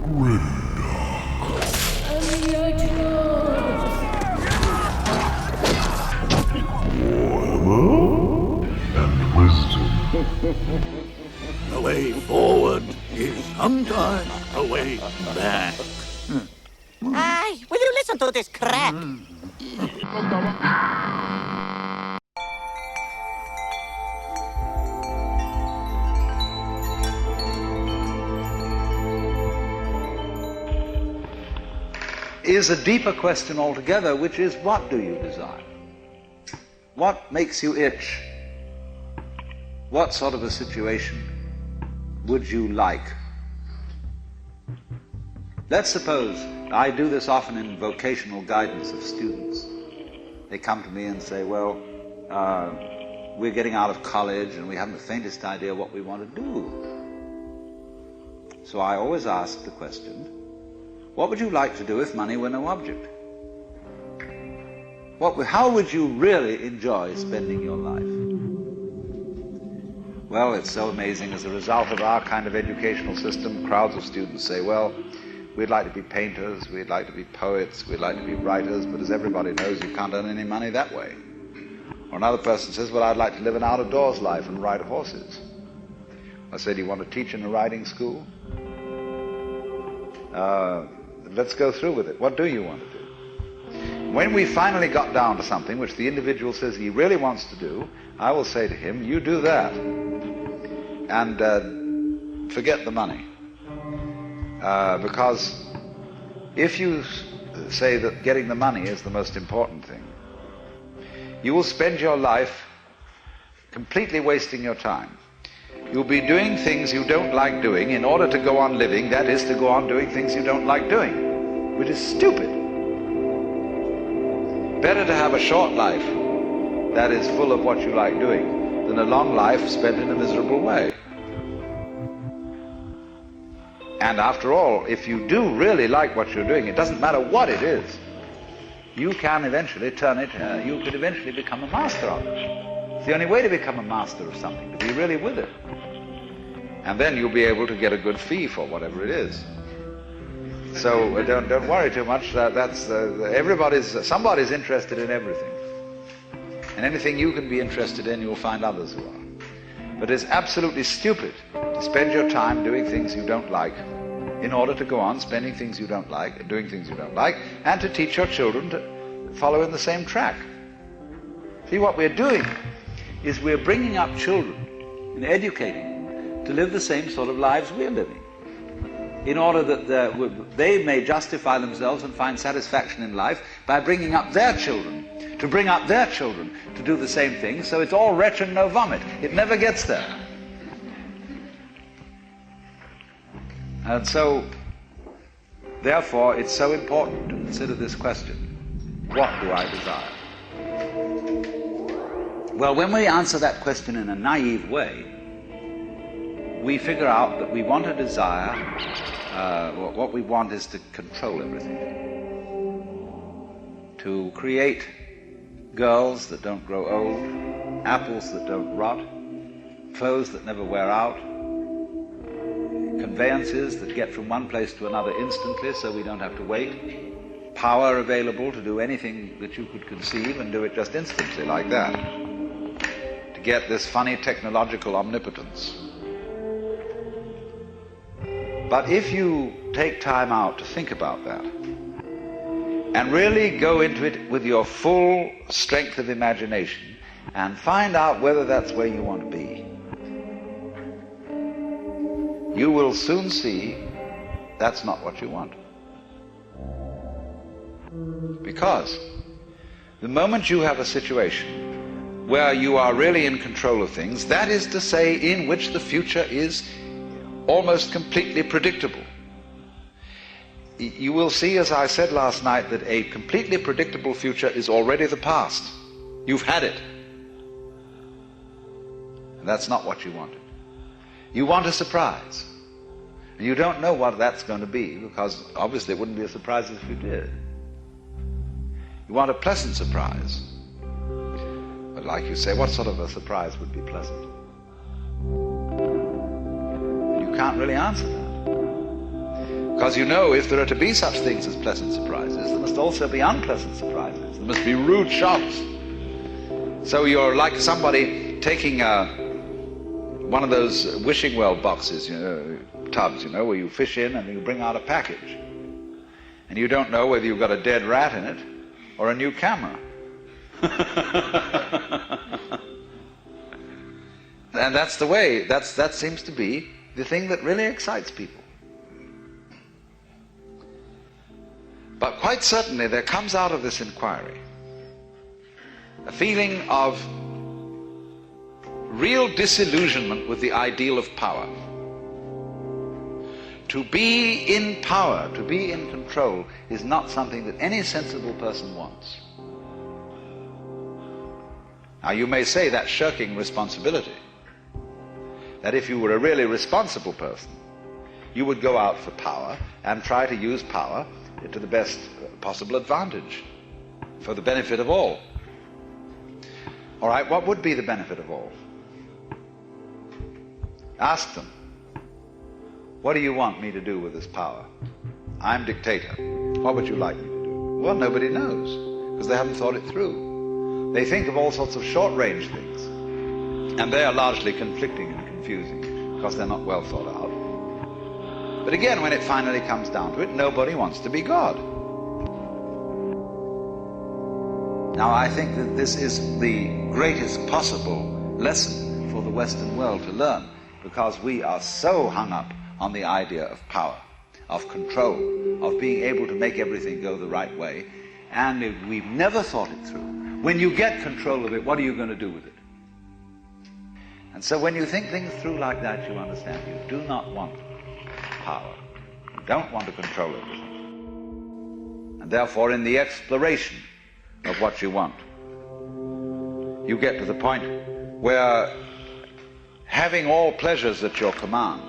And the Edgelords. Warhammer and Wisdom. A way forward is sometimes a way back. Aye, will you listen to this crap? Is a deeper question altogether, which is, what do you desire? What makes you itch? What sort of a situation would you like? Let's suppose, I do this often in vocational guidance of students. They come to me and say, well, we're getting out of college and we haven't the faintest idea what we want to do. So I always ask the question, what would you like to do if money were no object? How would you really enjoy spending your life? Well, it's so amazing. As a result of our kind of educational system, crowds of students say, well, we'd like to be painters, we'd like to be poets, we'd like to be writers, but as everybody knows, you can't earn any money that way. Or another person says, well, I'd like to live an out-of-doors life and ride horses. I say, do you want to teach in a riding school? Let's go through with it. What do you want to do? When we finally got down to something which the individual says he really wants to do, I will say to him, you do that. And forget the money. Because if you say that getting the money is the most important thing, you will spend your life completely wasting your time. You'll be doing things you don't like doing in order to go on living, that is, to go on doing things you don't like doing, which is stupid. Better to have a short life that is full of what you like doing than a long life spent in a miserable way. And after all, if you do really like what you're doing, it doesn't matter what it is, you can eventually turn it, you could eventually become a master of it. It's the only way to become a master of something, to be really with it. And then you'll be able to get a good fee for whatever it is. So don't worry too much. Somebody's interested in everything. And anything you can be interested in, you'll find others who are. But it's absolutely stupid to spend your time doing things you don't like in order to go on spending things you don't like and doing things you don't like, and to teach your children to follow in the same track. See, what we're doing is we're bringing up children and educating them to live the same sort of lives we're living, in order that they may justify themselves and find satisfaction in life by bringing up their children, to bring up their children to do the same thing. So it's all wretch and no vomit. It never gets there. And so, therefore, it's so important to consider this question: what do I desire? Well, when we answer that question in a naive way, we figure out that we want to desire, what we want is to control everything. To create girls that don't grow old, apples that don't rot, clothes that never wear out, conveyances that get from one place to another instantly so we don't have to wait, power available to do anything that you could conceive and do it just instantly like that, to get this funny technological omnipotence. But if you take time out to think about that and really go into it with your full strength of imagination and find out whether that's where you want to be, you will soon see that's not what you want. Because the moment you have a situation where you are really in control of things, that is to say, in which the future is almost completely predictable, you will see, as I said last night, that a completely predictable future is already the past. You've had it. And that's not what you wanted. You want a surprise. And you don't know what that's going to be, because obviously it wouldn't be a surprise if you did. You want a pleasant surprise. But like you say, what sort of a surprise would be pleasant? You can't really answer that. Because you know, if there are to be such things as pleasant surprises, there must also be unpleasant surprises. There must be rude shocks. So you're like somebody taking one of those wishing well boxes, tubs, where you fish in and you bring out a package. And you don't know whether you've got a dead rat in it or a new camera. And that's the way, that seems to be the thing that really excites people. But quite certainly there comes out of this inquiry a feeling of real disillusionment with the ideal of power. To be in power, to be in control, is not something that any sensible person wants. Now you may say that's shirking responsibility. That if you were a really responsible person, you would go out for power and try to use power to the best possible advantage for the benefit of all. All right, what would be the benefit of all? Ask them, what do you want me to do with this power? I'm dictator. What would you like me to do? Well, nobody knows, because they haven't thought it through. They think of all sorts of short-range things, and they are largely conflicting and confusing, because they're not well thought out. But again, when it finally comes down to it, nobody wants to be God. Now, I think that this is the greatest possible lesson for the Western world to learn, because we are so hung up on the idea of power, of control, of being able to make everything go the right way, and we've never thought it through. When you get control of it, what are you going to do with it? And so when you think things through like that, you understand you do not want power. You don't want to control everything. And therefore, in the exploration of what you want, you get to the point where having all pleasures at your command,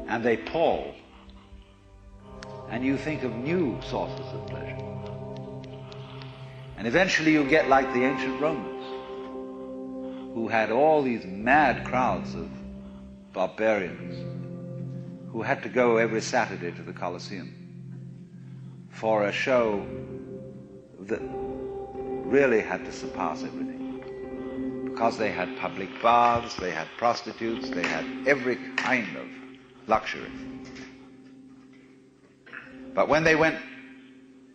and they pall, and you think of new sources of pleasure. And eventually you get like the ancient Romans, who had all these mad crowds of barbarians who had to go every Saturday to the Colosseum for a show that really had to surpass everything, because they had public baths, they had prostitutes, they had every kind of luxury. But when they went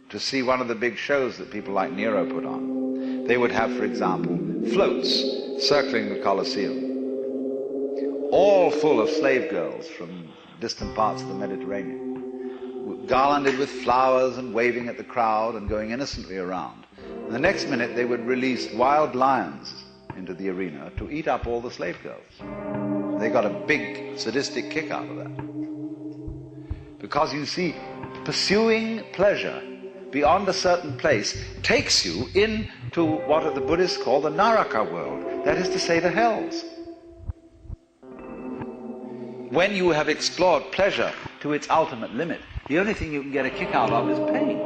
to see one of the big shows that people like Nero put on, they would have, for example, floats circling the Colosseum, all full of slave girls from distant parts of the Mediterranean, garlanded with flowers and waving at the crowd and going innocently around. And the next minute they would release wild lions into the arena to eat up all the slave girls. They got a big sadistic kick out of that. Because you see, pursuing pleasure beyond a certain place takes you into what the Buddhists call the Naraka world, that is to say, the hells. When you have explored pleasure to its ultimate limit, the only thing you can get a kick out of is pain.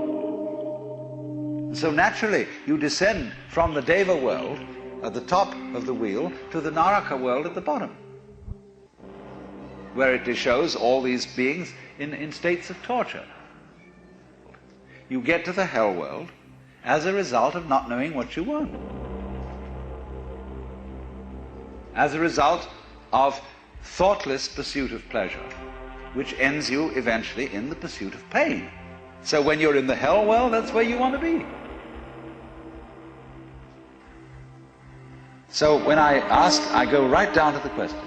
So naturally, you descend from the Deva world at the top of the wheel to the Naraka world at the bottom, where it shows all these beings in states of torture. You get to the hell world as a result of not knowing what you want, as a result of thoughtless pursuit of pleasure, which ends you eventually in the pursuit of pain. So when you're in the hell world, that's where you want to be. So when I ask, I go right down to the question,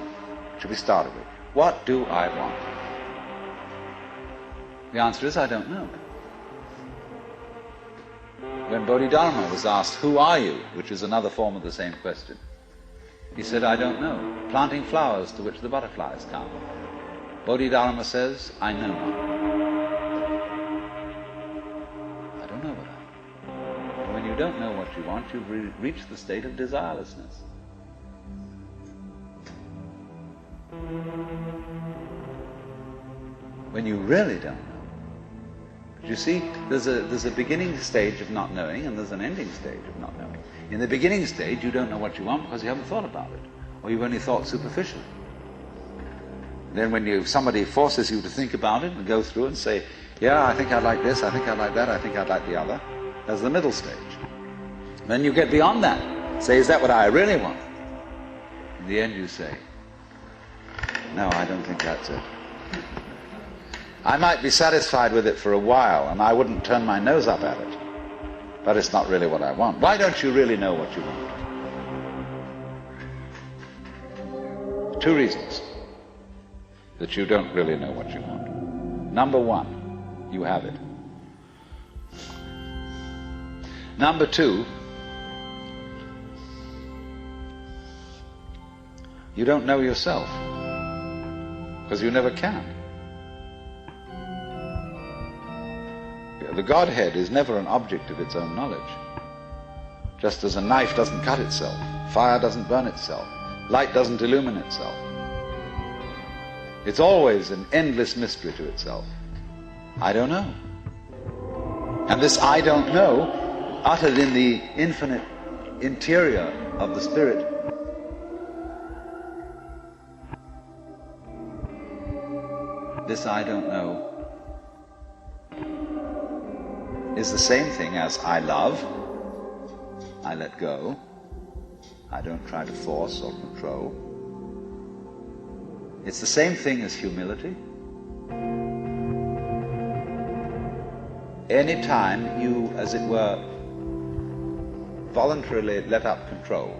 should we start with, what do I want? The answer is, I don't know. When Bodhidharma was asked, who are you? Which is another form of the same question, he said, I don't know. Planting flowers to which the butterflies come. Bodhidharma says, I know not. I don't know what I want. And when you don't know what you want, you've reached the state of desirelessness. When you really don't know. But you see, there's a beginning stage of not knowing, and there's an ending stage of not knowing. In the beginning stage, you don't know what you want because you haven't thought about it, or you've only thought superficially. Then when somebody forces you to think about it and go through and say, yeah, I think I'd like this, I think I'd like that, I think I'd like the other, that's the middle stage. Then you get beyond that. Say, is that what I really want? In the end you say, no, I don't think that's it. I might be satisfied with it for a while, and I wouldn't turn my nose up at it, but it's not really what I want. Why don't you really know what you want? 2 reasons that you don't really know what you want. Number 1, you have it. Number 2, you don't know yourself, because you never can. The Godhead is never an object of its own knowledge. Just as a knife doesn't cut itself, fire doesn't burn itself, light doesn't illumine itself. It's always an endless mystery to itself. I don't know. And this I don't know, uttered in the infinite interior of the Spirit, this I don't know is the same thing as I love, I let go, I don't try to force or control. It's the same thing as humility. Any time you, as it were, voluntarily let up control,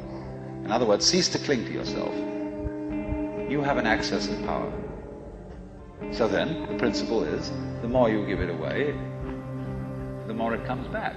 in other words, cease to cling to yourself, you have an access of power. So then, the principle is, the more you give it away, the more it comes back.